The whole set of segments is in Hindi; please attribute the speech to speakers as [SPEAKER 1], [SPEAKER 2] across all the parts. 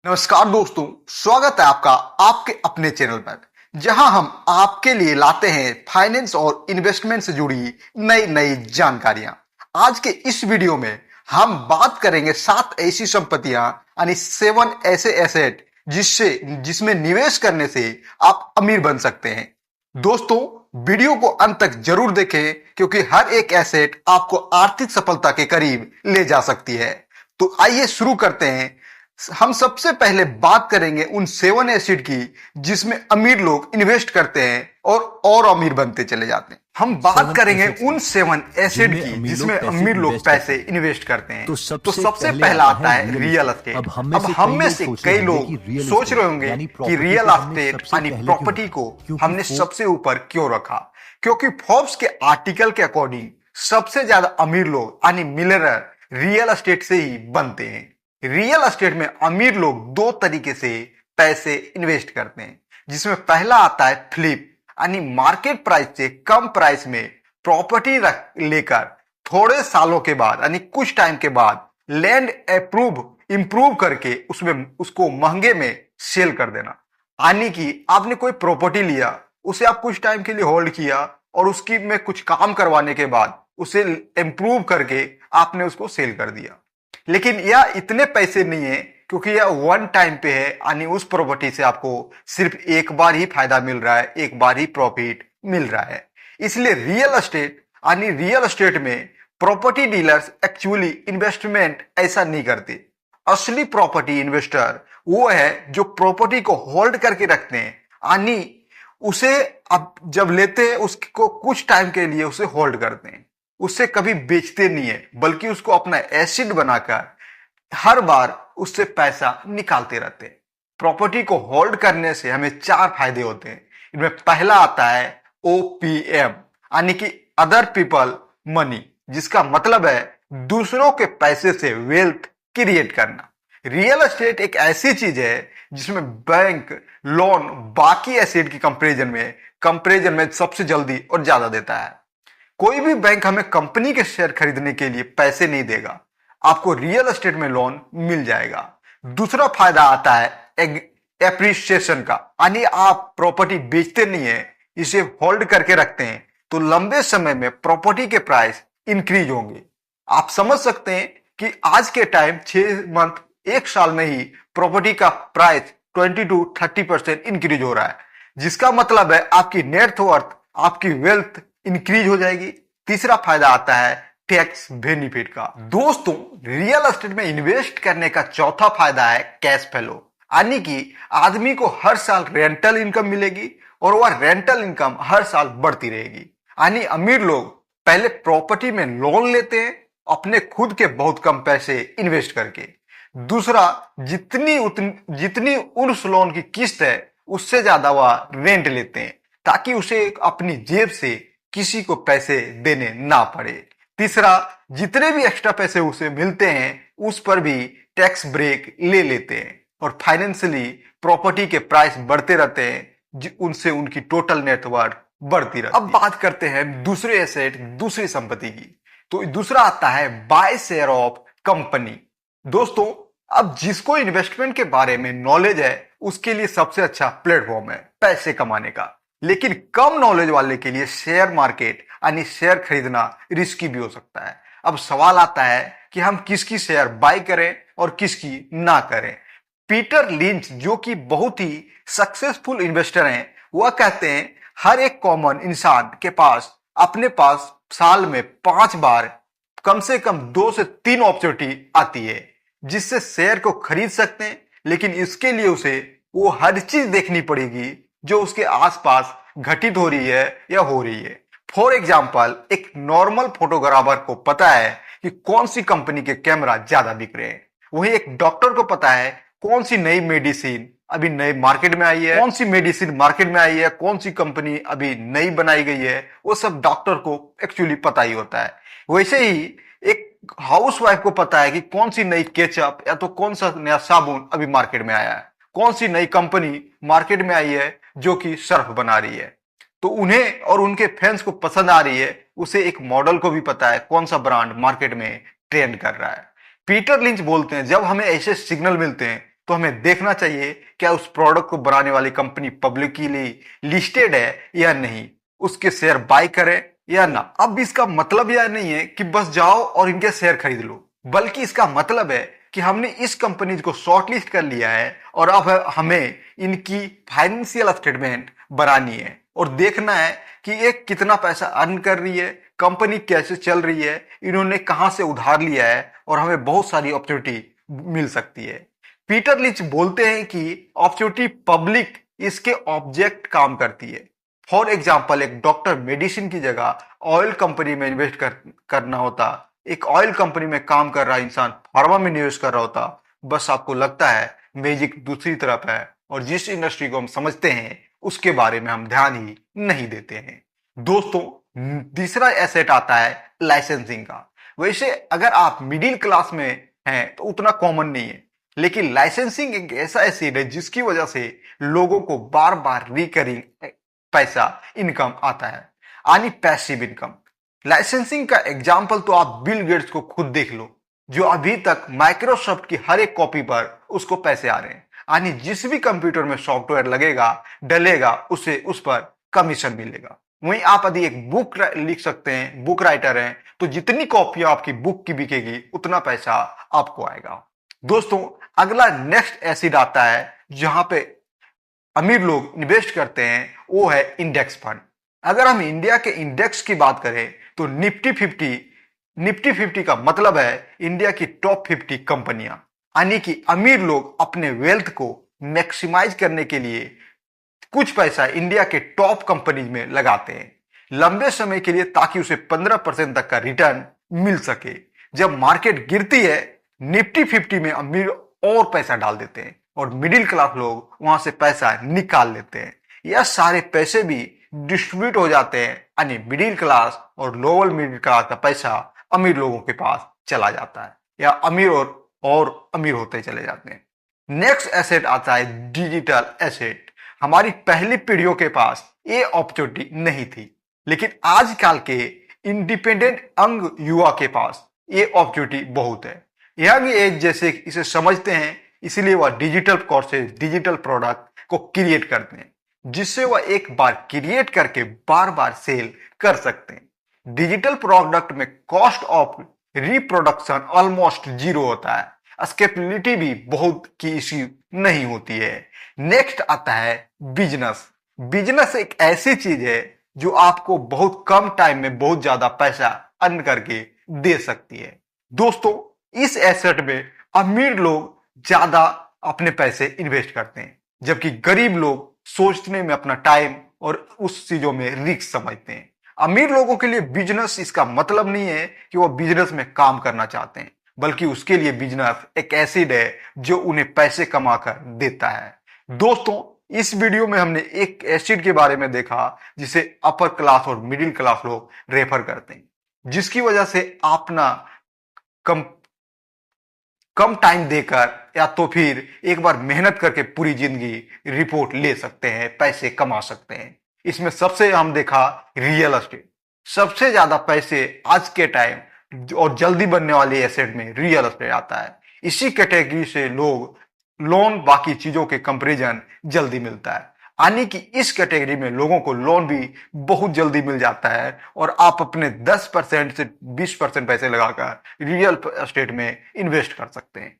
[SPEAKER 1] नमस्कार दोस्तों, स्वागत है आपका आपके अपने चैनल पर जहां हम आपके लिए लाते हैं फाइनेंस और इन्वेस्टमेंट से जुड़ी नई नई जानकारियां। आज के इस वीडियो में हम बात करेंगे 7 ऐसी संपत्तियां यानी 7 ऐसे एसेट जिसमें निवेश करने से आप अमीर बन सकते हैं। दोस्तों, वीडियो को अंत तक जरूर देखें क्योंकि हर एक एसेट आपको आर्थिक सफलता के करीब ले जा सकती है। तो आइए शुरू करते हैं। हम सबसे पहले बात करेंगे उन 7 एसिड की जिसमें अमीर लोग इन्वेस्ट करते हैं और अमीर बनते चले जाते हैं। हम बात करेंगे उन 7 एसिड की जिसमें अमीर लोग पैसे इन्वेस्ट करते हैं। तो सबसे पहला आता है रियल एस्टेट। अब हम में से कई लोग सोच रहे होंगे कि रियल एस्टेट यानी प्रॉपर्टी को हमने सबसे ऊपर क्यों रखा, क्योंकि फोर्ब्स के आर्टिकल के अकॉर्डिंग सबसे ज्यादा अमीर लोग यानी मिलियनेयर रियल एस्टेट से ही बनते हैं। रियल एस्टेट में अमीर लोग 2 तरीके से पैसे इन्वेस्ट करते हैं, जिसमें पहला आता है फ्लिप यानी मार्केट प्राइस से कम प्राइस में प्रॉपर्टी लेकर थोड़े सालों के बाद यानी कुछ टाइम के बाद लैंड इंप्रूव करके उसमें उसको महंगे में सेल कर देना। यानी कि आपने कोई प्रॉपर्टी लिया, उसे आप कुछ टाइम के लिए होल्ड किया और उसकी में कुछ काम करवाने के बाद उसे इंप्रूव करके आपने उसको सेल कर दिया। लेकिन यह इतने पैसे नहीं है क्योंकि यह वन टाइम पे है, यानी उस प्रॉपर्टी से आपको सिर्फ एक बार ही फायदा मिल रहा है, एक बार ही प्रॉफिट मिल रहा है। इसलिए रियल एस्टेट में प्रॉपर्टी डीलर्स एक्चुअली इन्वेस्टमेंट ऐसा नहीं करते। असली प्रॉपर्टी इन्वेस्टर वो है जो प्रॉपर्टी को होल्ड करके रखते हैं, यानी उसे अब जब लेते हैं उसको कुछ टाइम के लिए उसे होल्ड करते हैं, उससे कभी बेचते नहीं है, बल्कि उसको अपना एसेट बनाकर हर बार उससे पैसा निकालते रहते हैं। प्रॉपर्टी को होल्ड करने से हमें 4 फायदे होते हैं। इनमें पहला आता है ओपीएम यानी कि अदर पीपल मनी, जिसका मतलब है दूसरों के पैसे से वेल्थ क्रिएट करना। रियल एस्टेट एक ऐसी चीज है जिसमें बैंक लोन बाकी एसेट की कंपैरिजन में सबसे जल्दी और ज्यादा देता है। कोई भी बैंक हमें कंपनी के शेयर खरीदने के लिए पैसे नहीं देगा, आपको रियल एस्टेट में लोन मिल जाएगा। दूसरा फायदा आता है एप्रिसिएशन का, यानी आप प्रॉपर्टी बेचते नहीं है, इसे होल्ड करके रखते हैं तो लंबे समय में प्रॉपर्टी के प्राइस इंक्रीज होंगे। आप समझ सकते हैं कि आज के टाइम 6 मंथ 1 साल में ही प्रॉपर्टी का प्राइस 20 to 30% इंक्रीज हो रहा है, जिसका मतलब है आपकी नेटवर्थ, आपकी वेल्थ इंक्रीज हो जाएगी। तीसरा फायदा आता है टैक्स बेनिफिट का। दोस्तों, रियल एस्टेट में इन्वेस्ट करने का चौथा फायदा है कैश फ्लो, यानी कि आदमी को हर साल रेंटल इनकम मिलेगी और वह रेंटल इनकम हर साल बढ़ती रहेगी। यानी अमीर लोग पहले प्रॉपर्टी में लोन लेते हैं अपने खुद के बहुत कम पैसे इन्वेस्ट करके। दूसरा, जितनी उस लोन की किस्त है उससे ज्यादा वह रेंट लेते हैं ताकि उसे अपनी जेब से किसी को पैसे देने ना पड़े। तीसरा, जितने भी एक्स्ट्रा पैसे उसे मिलते हैं उस पर भी टैक्स ब्रेक ले लेते हैं और फाइनेंशियली प्रॉपर्टी के प्राइस बढ़ते रहते हैं, उनसे उनकी टोटल नेटवर्थ बढ़ती रहती है। अब बात करते हैं दूसरे एसेट, दूसरी संपत्ति की। तो दूसरा आता है बाय शेयर ऑफ कंपनी। दोस्तों, अब जिसको इन्वेस्टमेंट के बारे में नॉलेज है उसके लिए सबसे अच्छा प्लेटफॉर्म है पैसे कमाने का, लेकिन कम नॉलेज वाले के लिए शेयर मार्केट यानी शेयर खरीदना रिस्की भी हो सकता है। अब सवाल आता है कि हम किसकी शेयर बाय करें और किसकी ना करें। पीटर लिंच, जो कि बहुत ही सक्सेसफुल इन्वेस्टर हैं, वह कहते हैं हर एक कॉमन इंसान के पास अपने पास साल में 5 बार कम से कम 2 से 3 अपॉर्चुनिटी आती है जिससे शेयर को खरीद सकते हैं, लेकिन इसके लिए उसे वो हर चीज देखनी पड़ेगी जो उसके आसपास घटित हो रही है या हो रही है। फॉर एग्जाम्पल, एक नॉर्मल फोटोग्राफर को पता है कि कौन सी कंपनी के कैमरा ज्यादा बिक रहे हैं, वही एक डॉक्टर को पता है कौन सी नई मेडिसिन अभी नई मार्केट में आई है, कौन सी मेडिसिन मार्केट में आई है, कौन सी कंपनी अभी नई बनाई गई है, वो सब डॉक्टर को एक्चुअली पता ही होता है। वैसे ही एक हाउसवाइफ को पता है कि कौन सी नई केचप या तो कौन सा नया साबुन अभी मार्केट में आया है, कौन सी नई कंपनी मार्केट में आई है जो कि सर्फ बना रही है। तो उन्हें और उनके फैंस को पसंद आ रही है, उसे एक मॉडल को भी पता है कौन सा ब्रांड मार्केट में ट्रेंड कर रहा है। पीटर लिंच बोलते हैं जब हमें ऐसे सिग्नल मिलते हैं तो हमें देखना चाहिए क्या उस प्रोडक्ट को बनाने वाली कंपनी पब्लिकली लिस्टेड है या नहीं, उसके शेयर बाय करें या ना। अब इसका मतलब यह नहीं है कि बस जाओ और इनके शेयर खरीद लो, बल्कि इसका मतलब है कि हमने इस कंपनी को शॉर्टलिस्ट कर लिया है और अब हमें इनकी फाइनेंशियल स्टेटमेंट बनानी है और देखना है कि ये कितना पैसा अर्न कर रही है, कंपनी कैसे चल रही है, इन्होंने कहां से उधार लिया है, और हमें बहुत सारी अपॉर्चुनिटी मिल सकती है। पीटर लिंच बोलते हैं कि अपॉर्चुनिटी पब्लिक इसके ऑब्जेक्ट काम करती है। फॉर एग्जाम्पल, एक डॉक्टर मेडिसिन की जगह ऑयल कंपनी में इन्वेस्ट करना होता, एक ऑयल कंपनी में काम कर रहा इंसान फार्मा में निवेश कर रहा होता। बस आपको लगता है मैजिक दूसरी तरफ है और जिस इंडस्ट्री को हम समझते हैं उसके बारे में हम ध्यान ही नहीं देते हैं। दोस्तों, तीसरा एसेट आता है लाइसेंसिंग का। वैसे अगर आप मिडिल क्लास में हैं तो उतना कॉमन नहीं है, लेकिन लाइसेंसिंग एक ऐसा एसेट है जिसकी वजह से लोगों को बार बार रिकरिंग पैसा इनकम आता है, यानी पैसिव इनकम। लाइसेंसिंग का एग्जाम्पल तो आप बिल गेट्स को खुद देख लो, जो अभी तक माइक्रोसॉफ्ट की हर एक कॉपी पर उसको पैसे आ रहे हैं, यानी जिस भी कंप्यूटर में सॉफ्टवेयर लगेगा डलेगा उसे उस पर कमीशन मिलेगा। वहीं आप यदि एक बुक लिख सकते हैं, बुक राइटर हैं, तो जितनी कॉपियां आपकी बुक की बिकेगी उतना पैसा आपको आएगा। दोस्तों, अगला नेक्स्ट एसिड आता है जहां पे अमीर लोग इन्वेस्ट करते हैं, वो है इंडेक्स फंड। अगर हम इंडिया के इंडेक्स की बात करें तो निफ्टी 50 का मतलब है इंडिया की टॉप 50 कंपनियां, यानी कि अमीर लोग अपने वेल्थ को मैक्सिमाइज करने के लिए कुछ पैसा इंडिया के टॉप कंपनीज में लगाते हैं लंबे समय के लिए, ताकि उसे 15% तक का रिटर्न मिल सके। जब मार्केट गिरती है, निफ्टी 50 में अमीर और पैसा डाल देते हैं और मिडिल क्लास लोग वहां से पैसा निकाल लेते हैं। यह सारे पैसे भी डिस्ट्रीब्यूट हो जाते हैं, यानी मिडिल क्लास और लोअर मिडिल क्लास का पैसा अमीर लोगों के पास चला जाता है, या अमीर और अमीर होते चले जाते हैं। नेक्स्ट एसेट आता है डिजिटल एसेट। हमारी पहली पीढ़ियों के पास ये अपॉर्चुनिटी नहीं थी, लेकिन आजकल के इंडिपेंडेंट अंग युवा के पास ये अपॉर्चुनिटी बहुत है। यंग एज जैसे इसे समझते हैं, इसलिए वह डिजिटल कोर्सेज, डिजिटल प्रोडक्ट को क्रिएट करते हैं, जिससे वह एक बार क्रिएट करके बार बार सेल कर सकते हैं। डिजिटल प्रोडक्ट में cost of reproduction almost zero होता है, स्केलेबिलिटी भी बहुत की इश्यू नहीं होती है। नेक्स्ट आता है बिजनेस। बिजनेस एक ऐसी चीज है जो आपको बहुत कम टाइम में बहुत ज्यादा पैसा अर्न करके दे सकती है। दोस्तों, इस एसेट में अमीर लोग ज्यादा अपने पैसे इन्वेस्ट करते हैं, जबकि गरीब लोग सोचने में अपना टाइम और उस चीजों में रिस्क समझते हैं। अमीर लोगों के लिए बिजनेस इसका मतलब नहीं है कि वो बिजनेस में काम करना चाहते हैं, बल्कि उसके लिए बिजनेस एक एसिड है जो उन्हें पैसे कमाकर देता है। दोस्तों, इस वीडियो में हमने एक एसिड के बारे में देखा जिसे अपर क्लास और मिडिल क्लास लोग रेफर करते हैं, जिसकी वजह से अपना कम टाइम देकर या तो फिर एक बार मेहनत करके पूरी जिंदगी रिपोर्ट ले सकते हैं, पैसे कमा सकते हैं। इसमें सबसे हम देखा रियल एस्टेट। सबसे ज्यादा पैसे आज के टाइम और जल्दी बनने वाले एसेट में रियल एस्टेट आता है। इसी कैटेगरी से लोग लोन बाकी चीजों के कंपैरिजन जल्दी मिलता है, यानी कि इस कैटेगरी में लोगों को लोन भी बहुत जल्दी मिल जाता है और आप अपने 10% से 20% पैसे लगाकर रियल एस्टेट में इन्वेस्ट कर सकते हैं।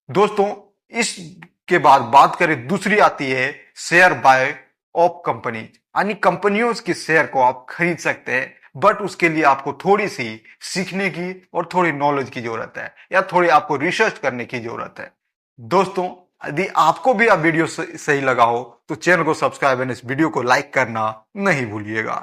[SPEAKER 1] दोस्तों, इसके बाद बात करें, दूसरी आती है शेयर बाय ऑफ कंपनी, यानी कंपनियों की शेयर को आप खरीद सकते हैं, बट उसके लिए आपको थोड़ी सी सीखने की और थोड़ी नॉलेज की जरूरत है, या थोड़ी आपको रिसर्च करने की जरूरत है। दोस्तों, यदि आपको भी वीडियो सही लगा हो तो चैनल को सब्सक्राइब और इस वीडियो को लाइक करना नहीं भूलिएगा।